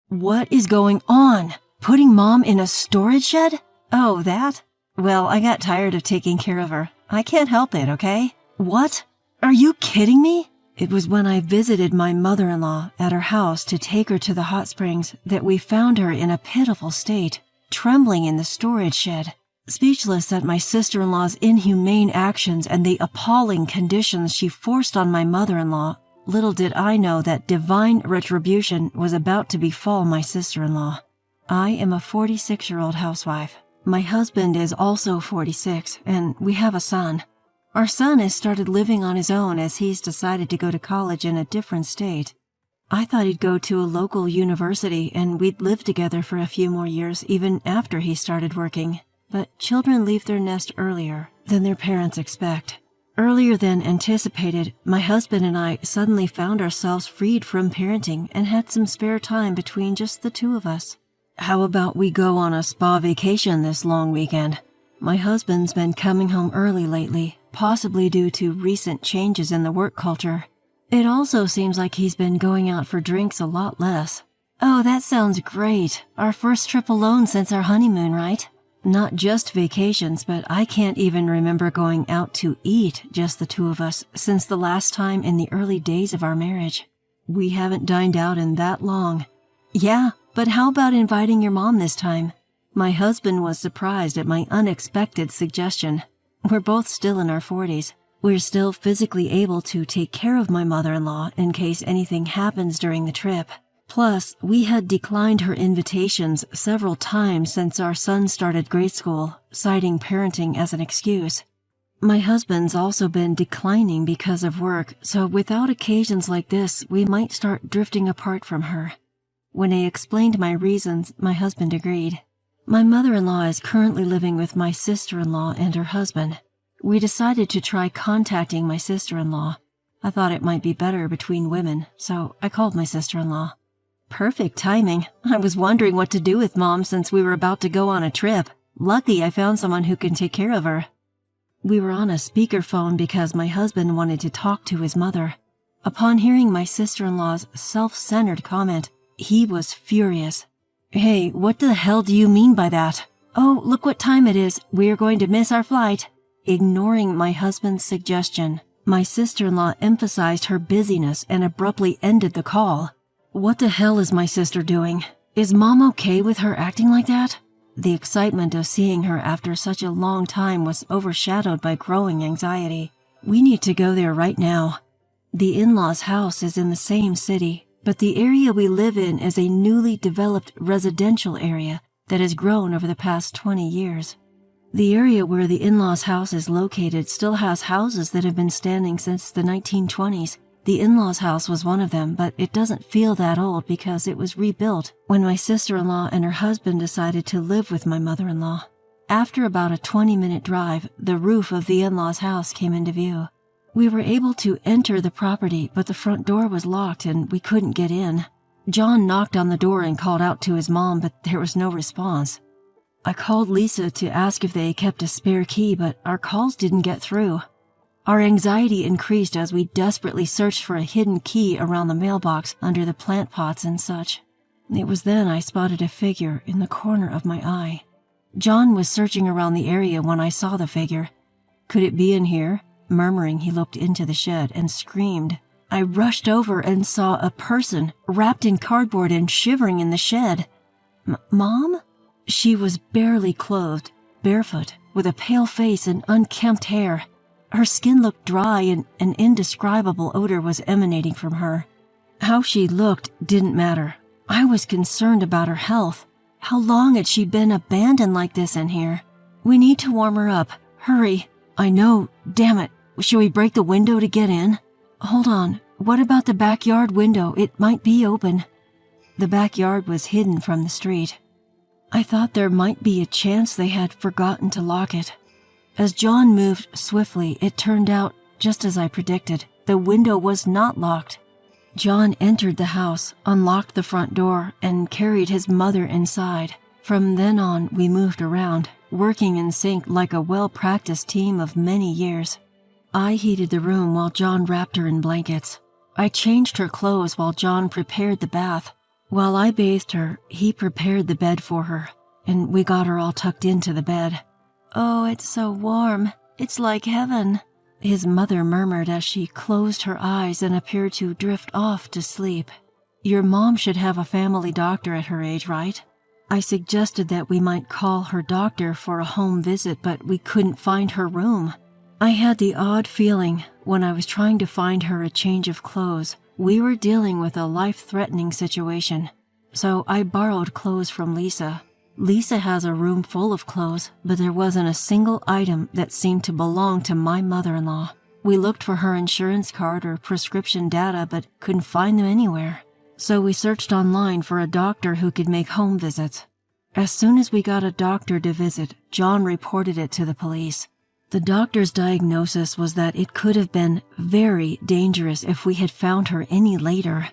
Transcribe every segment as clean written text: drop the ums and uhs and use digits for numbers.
What is going on? Putting Mom in a storage shed? Oh, that? Well, I got tired of taking care of her. I can't help it, okay? What? Are you kidding me? It was when I visited my mother-in-law at her house to take her to the hot springs that we found her in a pitiful state, trembling in the storage shed. Speechless at my sister-in-law's inhumane actions and the appalling conditions she forced on my mother-in-law, little did I know that divine retribution was about to befall my sister-in-law. I am a 46-year-old housewife. My husband is also 46, and we have a son. Our son has started living on his own as he's decided to go to college in a different state. I thought he'd go to a local university and we'd live together for a few more years even after he started working. But children leave their nest earlier than their parents expect. Earlier than anticipated, my husband and I suddenly found ourselves freed from parenting and had some spare time between just the two of us. How about we go on a spa vacation this long weekend? My husband's been coming home early lately, possibly due to recent changes in the work culture. It also seems like he's been going out for drinks a lot less. Oh, that sounds great. Our first trip alone since our honeymoon, right? Not just vacations, but I can't even remember going out to eat, just the two of us, since the last time in the early days of our marriage. We haven't dined out in that long. Yeah, but how about inviting your mom this time? My husband was surprised at my unexpected suggestion. We're both still in our 40s. We're still physically able to take care of my mother-in-law in case anything happens during the trip. Plus, we had declined her invitations several times since our son started grade school, citing parenting as an excuse. My husband's also been declining because of work, so without occasions like this, we might start drifting apart from her. When I explained my reasons, my husband agreed. My mother-in-law is currently living with my sister-in-law and her husband. We decided to try contacting my sister-in-law. I thought it might be better between women, so I called my sister-in-law. Perfect timing. I was wondering what to do with Mom since we were about to go on a trip. Lucky I found someone who can take care of her. We were on a speakerphone because my husband wanted to talk to his mother. Upon hearing my sister-in-law's self-centered comment, he was furious. Hey, what the hell do you mean by that? Oh, look what time it is. We're going to miss our flight. Ignoring my husband's suggestion, my sister-in-law emphasized her busyness and abruptly ended the call. What the hell is my sister doing? Is Mom okay with her acting like that? The excitement of seeing her after such a long time was overshadowed by growing anxiety. We need to go there right now. The in-laws' house is in the same city, but the area we live in is a newly developed residential area that has grown over the past 20 years. The area where the in-laws' house is located still has houses that have been standing since the 1920s. The in-laws' house was one of them, but it doesn't feel that old because it was rebuilt when my sister-in-law and her husband decided to live with my mother-in-law. After about a 20-minute drive, the roof of the in-laws' house came into view. We were able to enter the property, but the front door was locked and we couldn't get in. John knocked on the door and called out to his mom, but there was no response. I called Lisa to ask if they kept a spare key, but our calls didn't get through. Our anxiety increased as we desperately searched for a hidden key around the mailbox under the plant pots and such. It was then I spotted a figure in the corner of my eye. John was searching around the area when I saw the figure. Could it be in here? Murmuring, he looked into the shed and screamed. I rushed over and saw a person wrapped in cardboard and shivering in the shed. Mom? She was barely clothed, barefoot, with a pale face and unkempt hair. Her skin looked dry and an indescribable odor was emanating from her. How she looked didn't matter. I was concerned about her health. How long had she been abandoned like this in here? We need to warm her up. Hurry. I know. Damn it. Shall we break the window to get in? Hold on. What about the backyard window? It might be open. The backyard was hidden from the street. I thought there might be a chance they had forgotten to lock it. As John moved swiftly, it turned out, just as I predicted, the window was not locked. John entered the house, unlocked the front door, and carried his mother inside. From then on, we moved around, working in sync like a well-practiced team of many years. I heated the room while John wrapped her in blankets. I changed her clothes while John prepared the bath. While I bathed her, he prepared the bed for her, and we got her all tucked into the bed. "Oh, it's so warm. It's like heaven," his mother murmured as she closed her eyes and appeared to drift off to sleep. "Your mom should have a family doctor at her age, right?" I suggested that we might call her doctor for a home visit, but we couldn't find her room. I had the odd feeling when I was trying to find her a change of clothes, we were dealing with a life-threatening situation. So I borrowed clothes from Lisa. Lisa has a room full of clothes, but there wasn't a single item that seemed to belong to my mother-in-law. We looked for her insurance card or prescription data, but couldn't find them anywhere. So we searched online for a doctor who could make home visits. As soon as we got a doctor to visit, John reported it to the police. The doctor's diagnosis was that it could have been very dangerous if we had found her any later.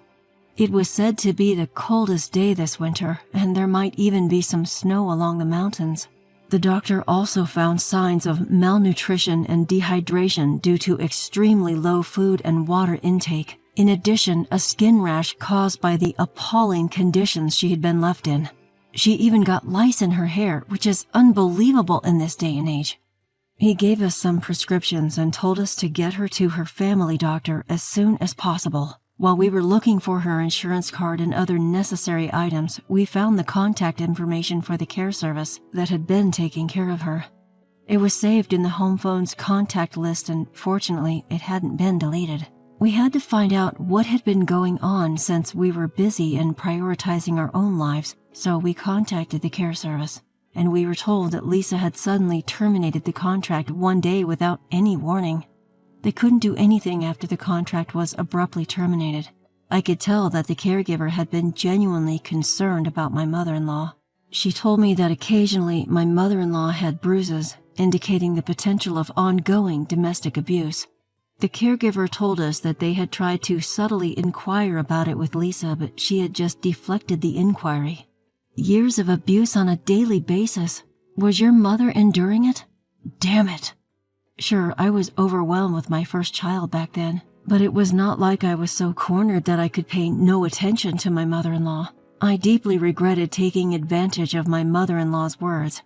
It was said to be the coldest day this winter, and there might even be some snow along the mountains. The doctor also found signs of malnutrition and dehydration due to extremely low food and water intake. In addition, a skin rash caused by the appalling conditions she had been left in. She even got lice in her hair, which is unbelievable in this day and age. He gave us some prescriptions and told us to get her to her family doctor as soon as possible. While we were looking for her insurance card and other necessary items, we found the contact information for the care service that had been taking care of her. It was saved in the home phone's contact list, and fortunately, it hadn't been deleted. We had to find out what had been going on since we were busy and prioritizing our own lives, so we contacted the care service, and we were told that Lisa had suddenly terminated the contract one day without any warning. They couldn't do anything after the contract was abruptly terminated. I could tell that the caregiver had been genuinely concerned about my mother-in-law. She told me that occasionally my mother-in-law had bruises, indicating the potential of ongoing domestic abuse. The caregiver told us that they had tried to subtly inquire about it with Lisa, but she had just deflected the inquiry. Years of abuse on a daily basis. Was your mother enduring it? Damn it. Sure, I was overwhelmed with my first child back then, but it was not like I was so cornered that I could pay no attention to my mother-in-law. I deeply regretted taking advantage of my mother-in-law's words.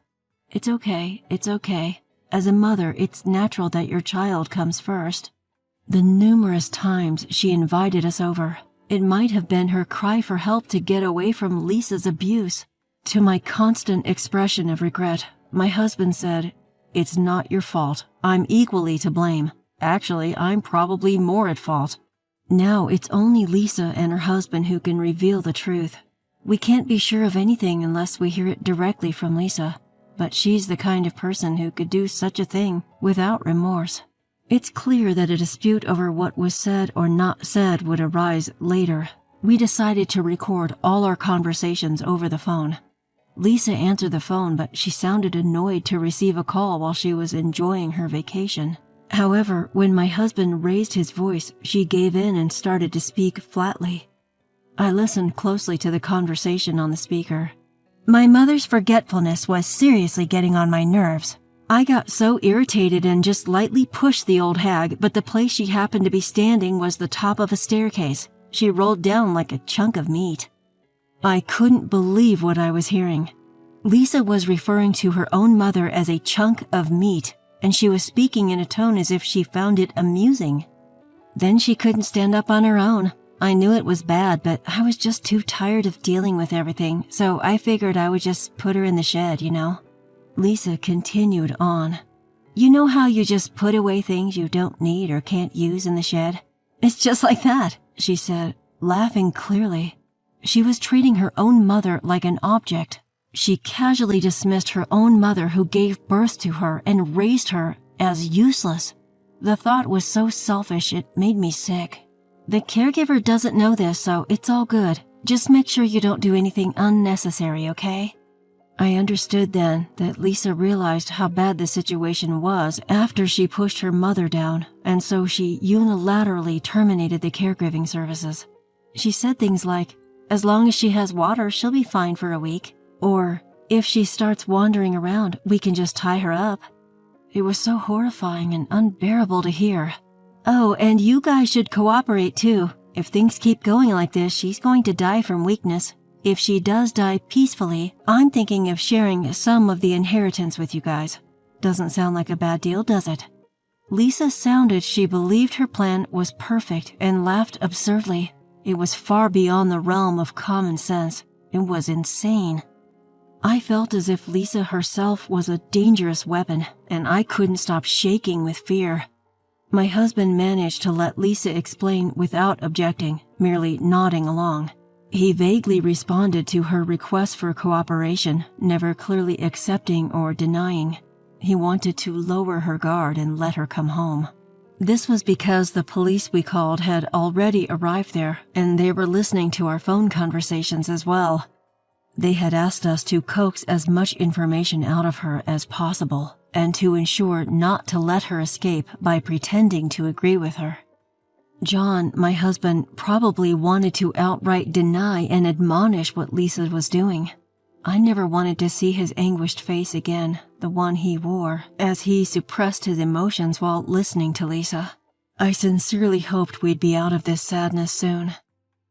It's okay. As a mother, it's natural that your child comes first. The numerous times she invited us over, it might have been her cry for help to get away from Lisa's abuse. To my constant expression of regret, my husband said, "It's not your fault. I'm equally to blame. Actually, I'm probably more at fault." Now it's only Lisa and her husband who can reveal the truth. We can't be sure of anything unless we hear it directly from Lisa, but she's the kind of person who could do such a thing without remorse. It's clear that a dispute over what was said or not said would arise later. We decided to record all our conversations over the phone. Lisa answered the phone, but she sounded annoyed to receive a call while she was enjoying her vacation. However, when my husband raised his voice, she gave in and started to speak flatly. I listened closely to the conversation on the speaker. "My mother's forgetfulness was seriously getting on my nerves. I got so irritated and just lightly pushed the old hag, but the place she happened to be standing was the top of a staircase. She rolled down like a chunk of meat." I couldn't believe what I was hearing. Lisa was referring to her own mother as a chunk of meat, and she was speaking in a tone as if she found it amusing. Then she couldn't stand up on her own. I knew it was bad, but I was just too tired of dealing with everything, so I figured I would just put her in the shed, Lisa continued on. "You know how you just put away things you don't need or can't use in the shed? It's just like that," she said, laughing clearly. She was treating her own mother like an object. She casually dismissed her own mother who gave birth to her and raised her as useless. The thought was so selfish it made me sick. "The caregiver doesn't know this, so it's all good. Just make sure you don't do anything unnecessary, okay?" I understood then that Lisa realized how bad the situation was after she pushed her mother down, and so she unilaterally terminated the caregiving services. She said things like, "As long as she has water, she'll be fine for a week," or, "If she starts wandering around, we can just tie her up." It was so horrifying and unbearable to hear. "Oh, and you guys should cooperate too. If things keep going like this, she's going to die from weakness. If she does die peacefully, I'm thinking of sharing some of the inheritance with you guys. Doesn't sound like a bad deal, does it?" Lisa sounded she believed her plan was perfect and laughed absurdly. It was far beyond the realm of common sense. It was insane. I felt as if Lisa herself was a dangerous weapon, and I couldn't stop shaking with fear. My husband managed to let Lisa explain without objecting, merely nodding along. He vaguely responded to her request for cooperation, never clearly accepting or denying. He wanted to lower her guard and let her come home. This was because the police we called had already arrived there, and they were listening to our phone conversations as well. They had asked us to coax as much information out of her as possible, and to ensure not to let her escape by pretending to agree with her. John, my husband, probably wanted to outright deny and admonish what Lisa was doing. I never wanted to see his anguished face again, the one he wore, as he suppressed his emotions while listening to Lisa. I sincerely hoped we'd be out of this sadness soon.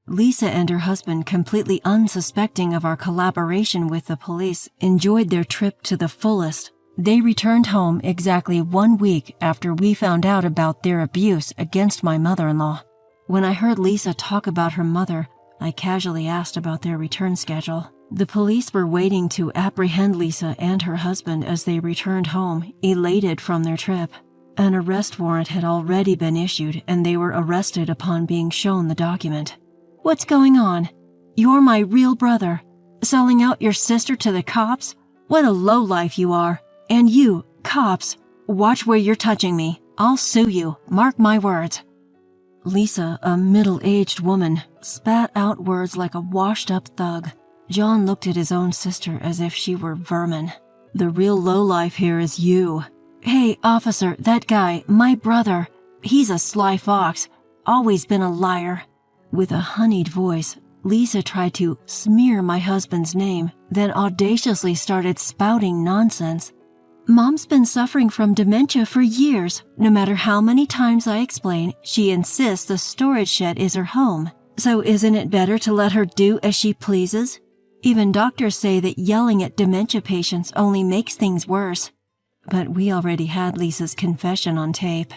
Lisa and her husband, completely unsuspecting of our collaboration with the police, enjoyed their trip to the fullest. They returned home exactly 1 week after we found out about their abuse against my mother-in-law. When I heard Lisa talk about her mother, I casually asked about their return schedule. The police were waiting to apprehend Lisa and her husband as they returned home, elated from their trip. An arrest warrant had already been issued, and they were arrested upon being shown the document. "What's going on? You're my real brother. Selling out your sister to the cops? What a lowlife you are. And you, cops, watch where you're touching me. I'll sue you, mark my words." Lisa, a middle-aged woman, spat out words like a washed-up thug. John looked at his own sister as if she were vermin. "The real lowlife here is you." "Hey, officer, that guy, my brother, he's a sly fox. Always been a liar." With a honeyed voice, Lisa tried to smear my husband's name, then audaciously started spouting nonsense. "Mom's been suffering from dementia for years. No matter how many times I explain, she insists the storage shed is her home. So isn't it better to let her do as she pleases? Even doctors say that yelling at dementia patients only makes things worse." But we already had Lisa's confession on tape.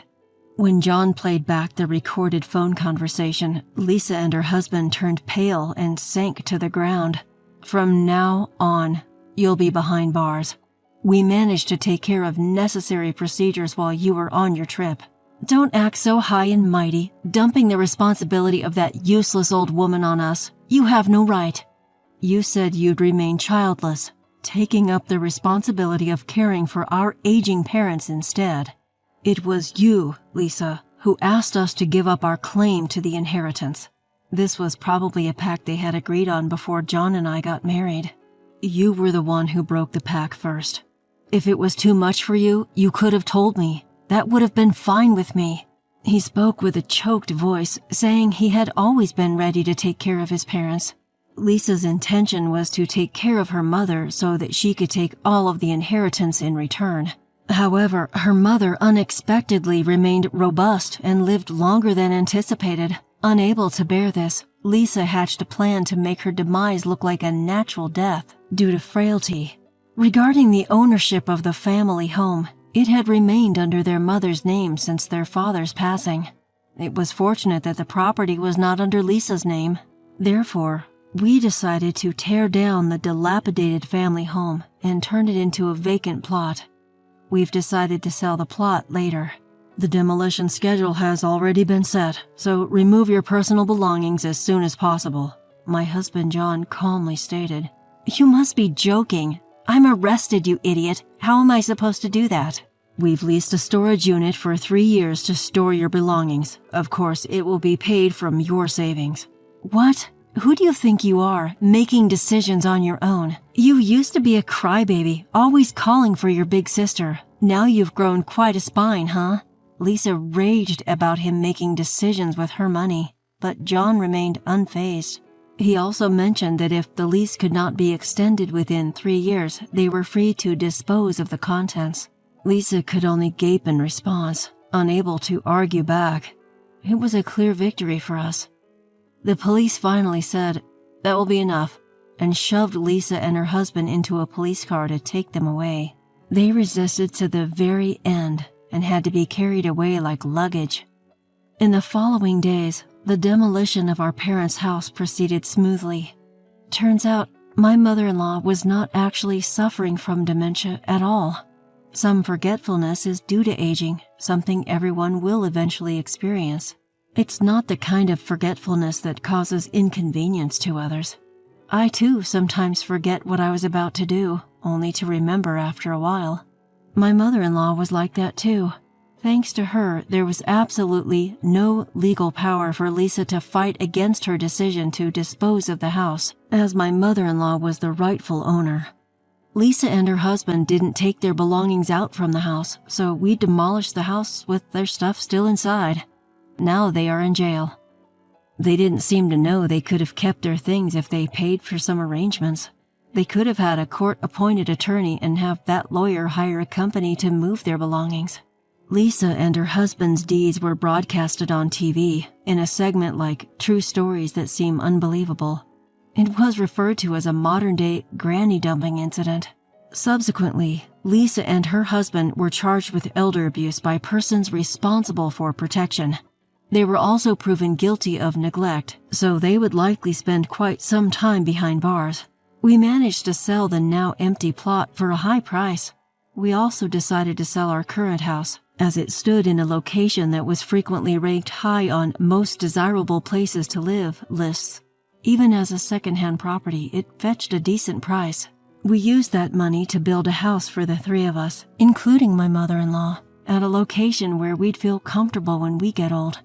When John played back the recorded phone conversation, Lisa and her husband turned pale and sank to the ground. "From now on, you'll be behind bars. We managed to take care of necessary procedures while you were on your trip. Don't act so high and mighty, dumping the responsibility of that useless old woman on us. You have no right. You said you'd remain childless, taking up the responsibility of caring for our aging parents instead. It was you, Lisa, who asked us to give up our claim to the inheritance. This was probably a pact they had agreed on before John and I got married. You were the one who broke the pact first. If it was too much for you, you could have told me. That would have been fine with me." He spoke with a choked voice, saying he had always been ready to take care of his parents. Lisa's intention was to take care of her mother so that she could take all of the inheritance in return. However, her mother unexpectedly remained robust and lived longer than anticipated. Unable to bear this, Lisa hatched a plan to make her demise look like a natural death due to frailty. Regarding the ownership of the family home, it had remained under their mother's name since their father's passing. It was fortunate that the property was not under Lisa's name. Therefore, we decided to tear down the dilapidated family home and turn it into a vacant plot. We've decided to sell the plot later. The demolition schedule has already been set, so remove your personal belongings as soon as possible, my husband John calmly stated. You must be joking. I'm arrested, you idiot. How am I supposed to do that? We've leased a storage unit for 3 years to store your belongings. Of course, it will be paid from your savings. What? Who do you think you are, making decisions on your own? You used to be a crybaby, always calling for your big sister. Now you've grown quite a spine, huh? Lisa raged about him making decisions with her money, but John remained unfazed. He also mentioned that if the lease could not be extended within 3 years, they were free to dispose of the contents. Lisa could only gape in response, unable to argue back. It was a clear victory for us. The police finally said, "That will be enough," and shoved Lisa and her husband into a police car to take them away. They resisted to the very end and had to be carried away like luggage. In the following days, the demolition of our parents' house proceeded smoothly. Turns out, my mother-in-law was not actually suffering from dementia at all. Some forgetfulness is due to aging, something everyone will eventually experience. It's not the kind of forgetfulness that causes inconvenience to others. I too sometimes forget what I was about to do, only to remember after a while. My mother-in-law was like that too. Thanks to her, there was absolutely no legal power for Lisa to fight against her decision to dispose of the house, as my mother-in-law was the rightful owner. Lisa and her husband didn't take their belongings out from the house, so we demolished the house with their stuff still inside. Now they are in jail. They didn't seem to know they could have kept their things if they paid for some arrangements. They could have had a court-appointed attorney and have that lawyer hire a company to move their belongings. Lisa and her husband's deeds were broadcasted on TV in a segment like True Stories That Seem Unbelievable. It was referred to as a modern-day granny dumping incident. Subsequently, Lisa and her husband were charged with elder abuse by persons responsible for protection. They were also proven guilty of neglect, so they would likely spend quite some time behind bars. We managed to sell the now empty plot for a high price. We also decided to sell our current house, as it stood in a location that was frequently ranked high on most desirable places to live lists. Even as a second-hand property, it fetched a decent price. We used that money to build a house for the three of us, including my mother-in-law, at a location where we'd feel comfortable when we get old.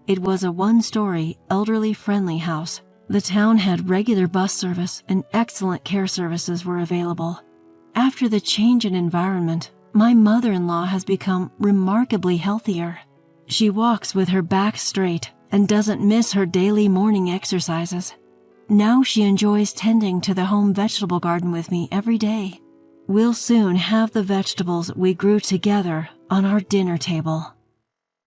It was a one-story, elderly-friendly house. The town had regular bus service and excellent care services were available. After the change in environment, my mother-in-law has become remarkably healthier. She walks with her back straight and doesn't miss her daily morning exercises. Now she enjoys tending to the home vegetable garden with me every day. We'll soon have the vegetables we grew together on our dinner table.